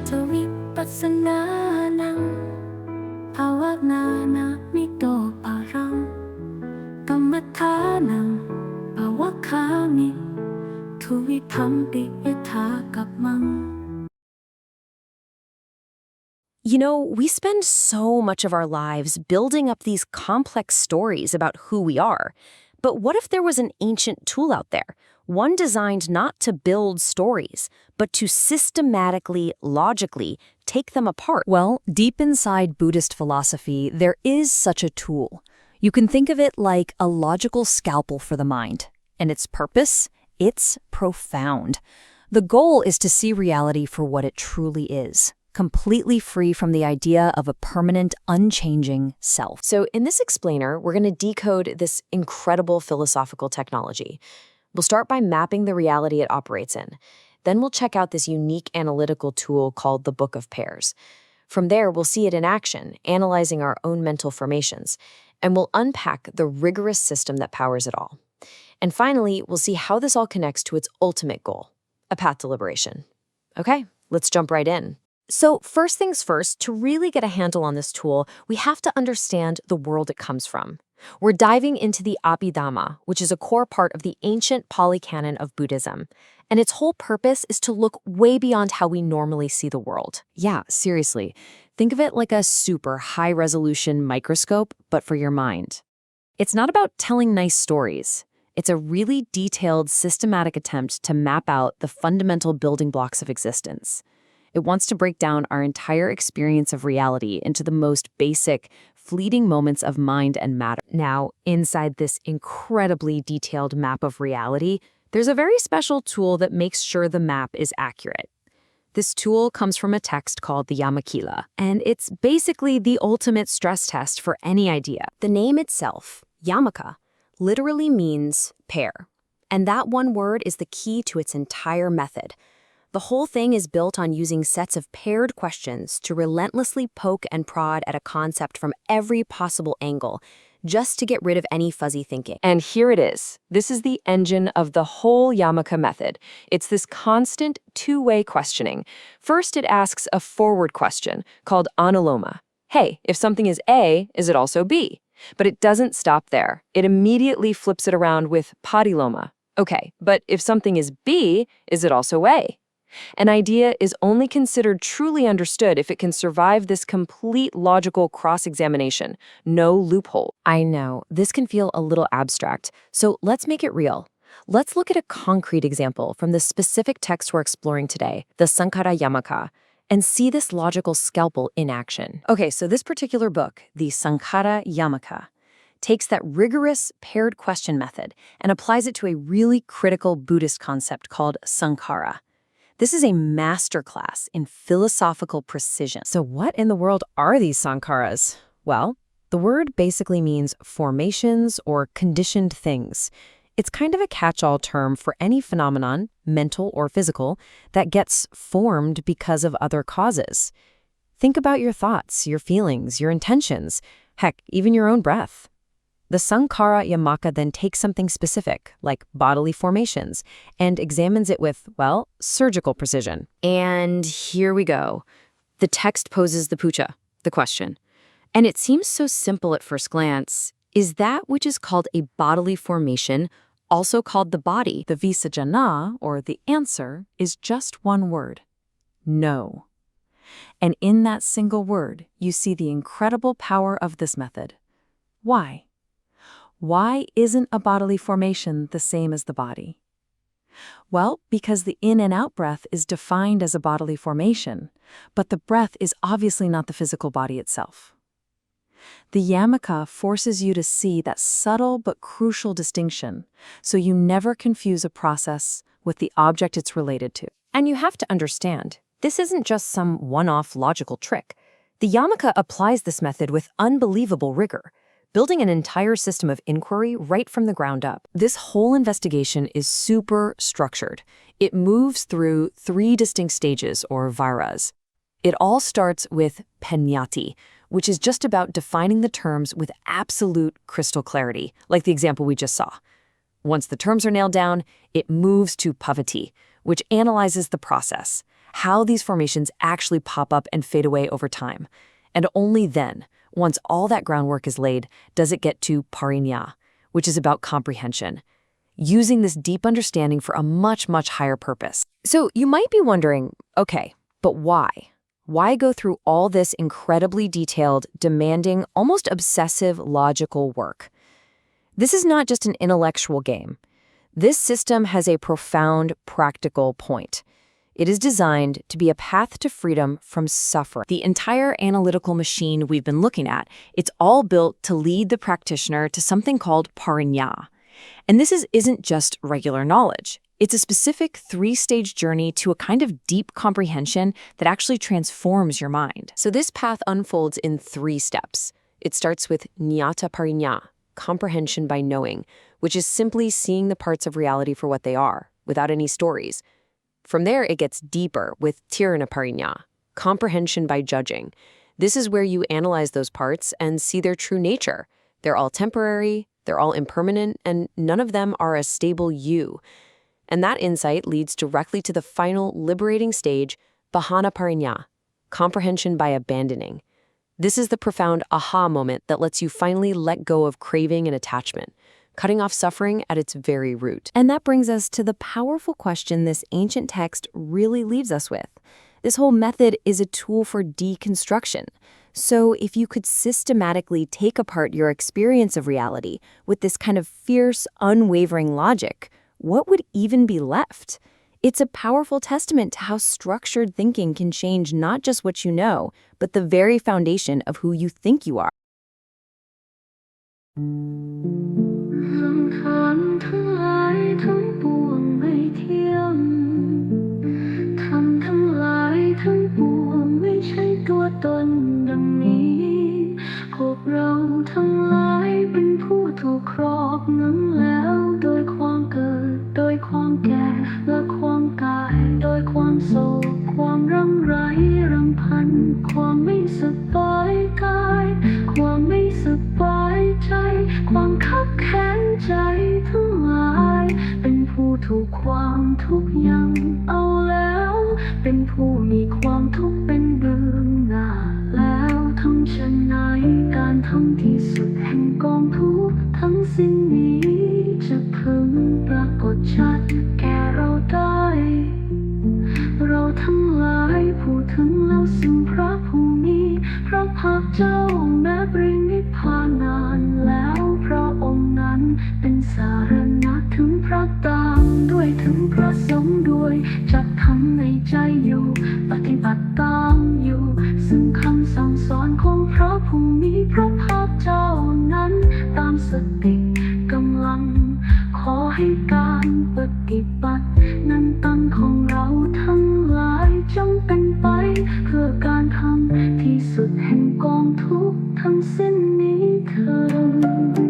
ทวิปัสสนานังภาวนานามิโตปารังกรรมฐานังภวคามิทุวิธัมปิยถากัปมัง You know, we spend so much of our lives building up these complex stories about who we are. But what if there was an ancient tool out there, one designed not to build stories, but to systematically, logically take them apart? Well, deep inside Buddhist philosophy, there is such a tool. You can think of it like a logical scalpel for the mind. And its purpose? It's profound. The goal is to see reality for what it truly is. Completely free from the idea of a permanent, unchanging self. So in this explainer, we're going to decode this incredible philosophical technology. We'll start by mapping the reality it operates in. Then we'll check out this unique analytical tool called the Book of Pairs. From there, we'll see it in action, analyzing our own mental formations, and we'll unpack the rigorous system that powers it all. And finally, we'll see how this all connects to its ultimate goal, a path to liberation. Okay, let's jump right in. So first things first, to really get a handle on this tool, we have to understand the world it comes from. We're diving into the Abhidhamma, which is a core part of the ancient Pali Canon of Buddhism. And its whole purpose is to look way beyond how we normally see the world. Yeah, seriously. Think of it like a super high-resolution microscope, but for your mind. It's not about telling nice stories. It's a really detailed, systematic attempt to map out the fundamental building blocks of existence. It wants to break down our entire experience of reality into the most basic, fleeting moments of mind and matter. Now, inside this incredibly detailed map of reality, there's a very special tool that makes sure the map is accurate. This tool comes from a text called the Yamakila, and it's basically the ultimate stress test for any idea. The name itself, yamaka, literally means pair. And that one word is the key to its entire method. The whole thing is built on using sets of paired questions to relentlessly poke and prod at a concept from every possible angle, just to get rid of any fuzzy thinking. And here it is. This is the engine of the whole Yamaka method. It's this constant two-way questioning. First, it asks a forward question called anuloma. Hey, if something is A, is it also B? But it doesn't stop there. It immediately flips it around with pariloma. Okay, but if something is B, is it also A? An idea is only considered truly understood if it can survive this complete logical cross-examination. No loophole. I know, this can feel a little abstract, so let's make it real. Let's look at a concrete example from the specific text we're exploring today, the Saṅkhāra yamaka, and see this logical scalpel in action. Okay, so this particular book, the Saṅkhāra yamaka, takes that rigorous paired question method and applies it to a really critical Buddhist concept called Saṅkhāra. This is a masterclass in philosophical precision. So what in the world are these saṅkhāras? Well, the word basically means formations or conditioned things. It's kind of a catch-all term for any phenomenon, mental or physical, that gets formed because of other causes. Think about your thoughts, your feelings, your intentions, heck, even your own breath. The Saṅkhāra yamaka then takes something specific, like bodily formations, and examines it with, well, surgical precision. And here we go. The text poses the puja, the question. And it seems so simple at first glance. Is that which is called a bodily formation also called the body? The visajana, or the answer, is just one word. No. And in that single word, you see the incredible power of this method. Why? Why isn't a bodily formation the same as the body? Well, because the in and out breath is defined as a bodily formation, but the breath is obviously not the physical body itself. The yamaka forces you to see that subtle but crucial distinction, so you never confuse a process with the object it's related to. And you have to understand, this isn't just some one-off logical trick. The yamaka applies this method with unbelievable rigor, building an entire system of inquiry right from the ground up. This whole investigation is super structured. It moves through 3 distinct stages, or vairas. It all starts with paññāti, which is just about defining the terms with absolute crystal clarity, like the example we just saw. Once the terms are nailed down, it moves to pavati, which analyzes the process. how these formations actually pop up and fade away over time. And only then, once all that groundwork is laid, does it get to parinya, which is about comprehension, using this deep understanding for a much, much higher purpose. So you might be wondering, okay, but why? Why go through all this incredibly detailed, demanding, almost obsessive logical work? This is not just an intellectual game. This system has a profound practical point. It is designed to be a path to freedom from suffering. The entire analytical machine we've been looking at, it's all built to lead the practitioner to something called parinya. And this isn't just regular knowledge. It's a specific 3-stage journey to a kind of deep comprehension that actually transforms your mind. So this path unfolds in 3 steps. It starts with jnata parinya, comprehension by knowing, which is simply seeing the parts of reality for what they are, without any stories. From there, it gets deeper with tirana parinya, comprehension by judging. This is where you analyze those parts and see their true nature. They're all temporary, they're all impermanent, and none of them are a stable you. And that insight leads directly to the final liberating stage, bahana parinya, comprehension by abandoning. This is the profound aha moment that lets you finally let go of craving and attachment, cutting off suffering at its very root. And that brings us to the powerful question this ancient text really leaves us with. This whole method is a tool for deconstruction. So if you could systematically take apart your experience of reality with this kind of fierce, unwavering logic, what would even be left? It's a powerful testament to how structured thinking can change not just what you know, but the very foundation of who you think you are. สังขารทั้งหลายทั้งปวงไม่เที่ยงธรรมทั้งหลายทั้งปวงไม่ใช่ตัวตนดังนี้พวกเราทั้งหลายเป็นผู้ถูกครอบงำแล้วโดยความเกิดโดยความแก่และความตายโดยความโศกความร่ำไรรำพันความไม่สบายกายความไม่สบายใจความคับแค้นใจทั้งหลายเป็นผู้ถูกความทุกข์ยังเอาแล้วเป็นผู้มีความทุกข์เป็นเบื้องหน้าแล้วทำเช่นไหนการทำที่สุดแห่งกองทุกข์ทั้งสิ้นนี้จะพึงปรากฏชัดแก่เราได้เราทั้งหลายพูดถึงแล้วซึ่งพระผู้มีพระภาคเจ้าแม้ปรินิพพานนานแล้วพระองค์นั้นเป็นสารณะถึงพระตามด้วยถึงพระสงฆ์ด้วยจักทำในใจอยู่ปฏิบัติตามอยู่ซึ่งคำสั่งสอนของพระผู้มีพระภาคเจ้านั้นตามสติกำลังขอให้การปฏิบัตินั้นตั้งของเราทั้งหลายจงเป็นไปเพื่อการทำที่สุดแห่งกองทุกข์ทั้งสิ้นนี้เถิด